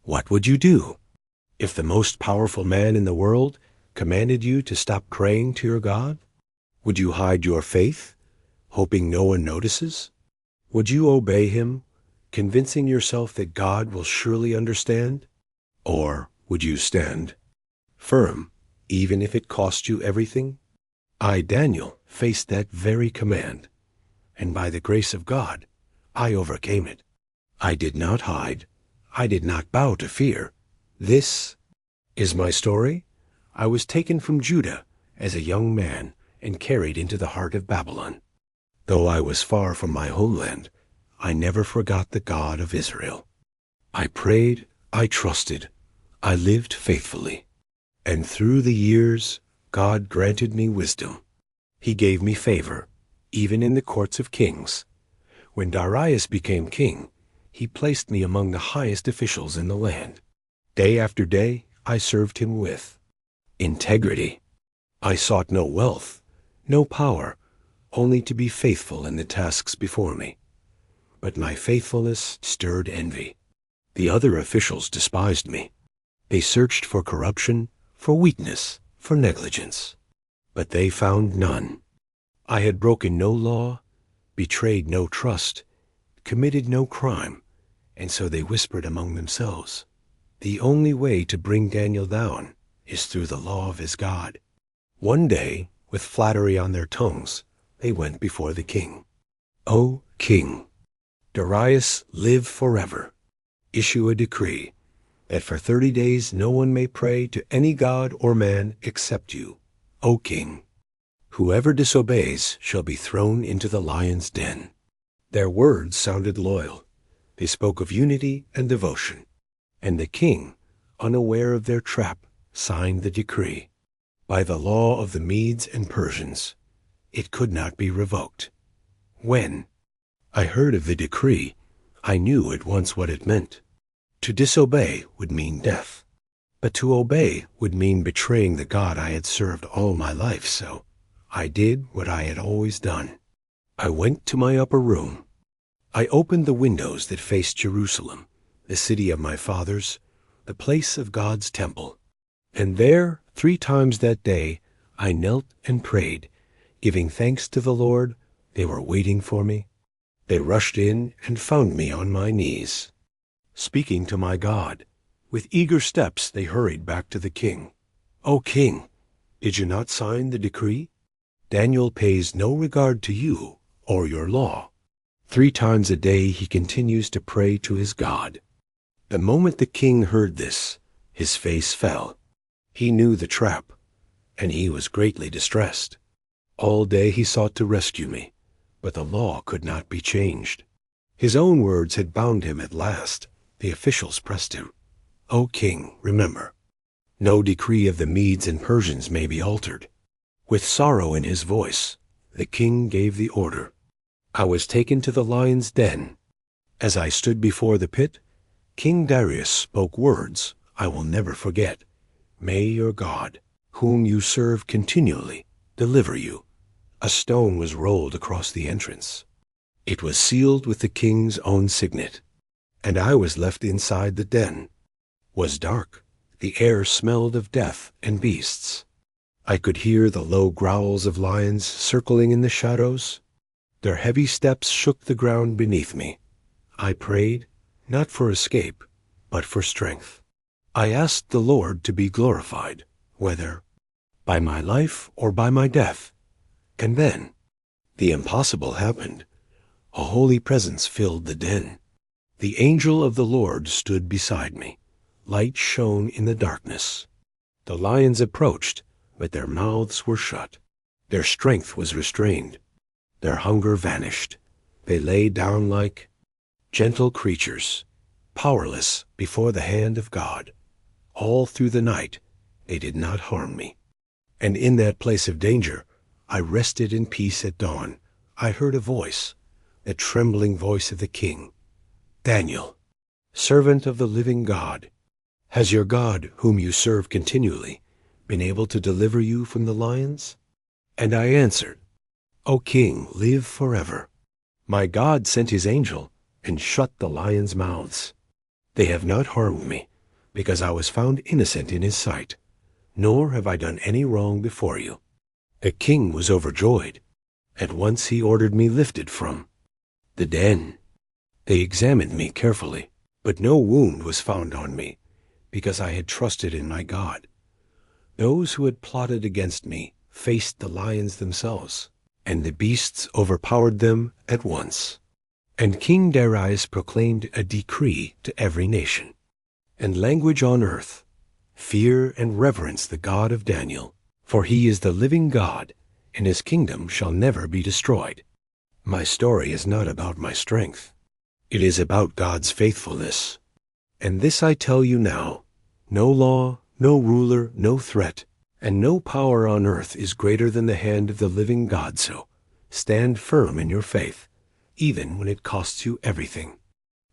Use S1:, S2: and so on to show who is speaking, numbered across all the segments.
S1: What would you do if the most powerful man in the world commanded you to stop praying to your God? Would you hide your faith, hoping no one notices? Would you obey him, convincing yourself that God will surely understand? Or would you stand firm, even if it cost you everything? I, Daniel, faced that very command, and by the grace of God, I overcame it. I did not hide. I did not bow to fear. This is my story. I was taken from Judah as a young man and carried into the heart of Babylon. Though I was far from my homeland, I never forgot the God of Israel. I prayed, I trusted, I lived faithfully. And through the years, God granted me wisdom. He gave me favor, even in the courts of kings. When Darius became king, he placed me among the highest officials in the land. Day after day, I served him with integrity. I sought no wealth, no power, only to be faithful in the tasks before me. But my faithfulness stirred envy. The other officials despised me. They searched for corruption, for weakness, for negligence. But they found none. I had broken no law, betrayed no trust, committed no crime, and so they whispered among themselves, "The only way to bring Daniel down is through the law of his God." One day, with flattery on their tongues, they went before the king. "O king, Darius, live forever. Issue a decree that for 30 days no one may pray to any god or man except you, O king. Whoever disobeys shall be thrown into the lion's den." Their words sounded loyal. They spoke of unity and devotion. And the king, unaware of their trap, signed the decree. By the law of the Medes and Persians, it could not be revoked. When I heard of the decree, I knew at once what it meant. To disobey would mean death, but to obey would mean betraying the God I had served all my life, so I did what I had always done. I went to my upper room. I opened the windows that faced Jerusalem, the city of my fathers, the place of God's temple. And there, 3 times that day, I knelt and prayed, giving thanks to the Lord. They were waiting for me. They rushed in and found me on my knees, speaking to my God. With eager steps they hurried back to the king. "O king, did you not sign the decree? Daniel pays no regard to you or your law. 3 times a day he continues to pray to his God." The moment the king heard this, his face fell. He knew the trap, and he was greatly distressed. All day he sought to rescue me, but the law could not be changed. His own words had bound him at last. The officials pressed him. "O king, remember, no decree of the Medes and Persians may be altered." With sorrow in his voice, the king gave the order. I was taken to the lion's den. As I stood before the pit, King Darius spoke words I will never forget. "May your God, whom you serve continually, deliver you." A stone was rolled across the entrance. It was sealed with the king's own signet, and I was left inside the den. Was dark. The air smelled of death and beasts. I could hear the low growls of lions circling in the shadows. Their heavy steps shook the ground beneath me. I prayed, not for escape, but for strength. I asked the Lord to be glorified, whether by my life or by my death. And then the impossible happened. A holy presence filled the den. The angel of the Lord stood beside me. Light shone in the darkness. The lions approached, but their mouths were shut. Their strength was restrained. Their hunger vanished. They lay down like gentle creatures, powerless before the hand of God. All through the night, they did not harm me. And in that place of danger, I rested in peace at dawn. I heard a voice, the trembling voice of the king. "Daniel, servant of the living God, has your God, whom you serve continually, been able to deliver you from the lions?" And I answered, "O king, live forever. My God sent his angel and shut the lions' mouths. They have not harmed me, because I was found innocent in his sight, nor have I done any wrong before you." The king was overjoyed. At once he ordered me lifted from the den. They examined me carefully, but no wound was found on me, because I had trusted in my God. Those who had plotted against me faced the lions themselves, and the beasts overpowered them at once. And King Darius proclaimed a decree to every nation and language on earth: "Fear and reverence the God of Daniel, for he is the living God, and his kingdom shall never be destroyed." My story is not about my strength. It is about God's faithfulness. And this I tell you now: no law, no ruler, no threat, and no power on earth is greater than the hand of the living God. So stand firm in your faith, even when it costs you everything.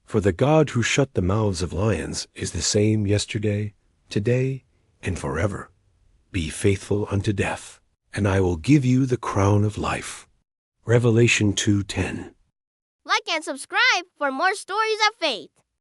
S1: For the God who shut the mouths of lions is the same yesterday, today, and forever. Be faithful unto death, and I will give you the crown of life. Revelation 2:10.
S2: Like and subscribe for more stories of faith.